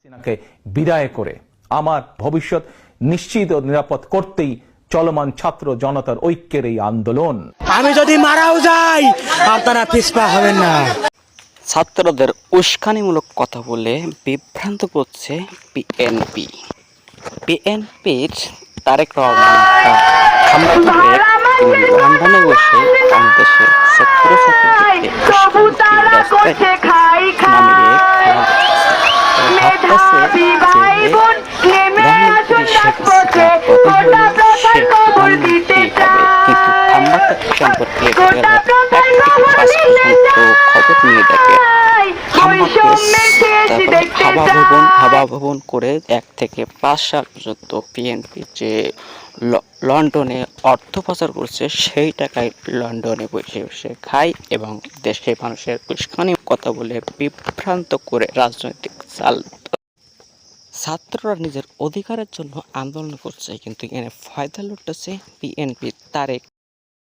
হাসিনাকে বিদায় করে আমার ভবিষ্যৎ নিশ্চিত ও নিরাপদ করতেই চলমান ছাত্র জনতার ঐক্যের এই আন্দোলন। আমি যদি মারাও যাই আপনারা পিছপা হবেন না। ছাত্রদের উস্কানিমূলক কথা বলে বিভ্রান্ত করছে বিএনপি। বিএনপির তারেক রহমান লন্ডনে বসে বাংলাদেশের ছাত্রছাত্রীদেরকে নামিয়ে সম্পর্কে খবর নিয়ে দেখে হাবা ভবন করে 1 থেকে 5 সাল পর্যন্ত বিএনপি যে লন্ডনে অর্থ পাচার করছে সেই টাকায় লন্ডনে বসে বসে খায় এবং দেশের মানুষের উস্কানি কথা বলে বিভ্রান্ত করে রাজনৈতিক চাল। ছাত্ররা নিজের অধিকারের জন্য আন্দোলন করছে, কিন্তু এখানে ফায়দা লুটতেছে বিএনপির তারেক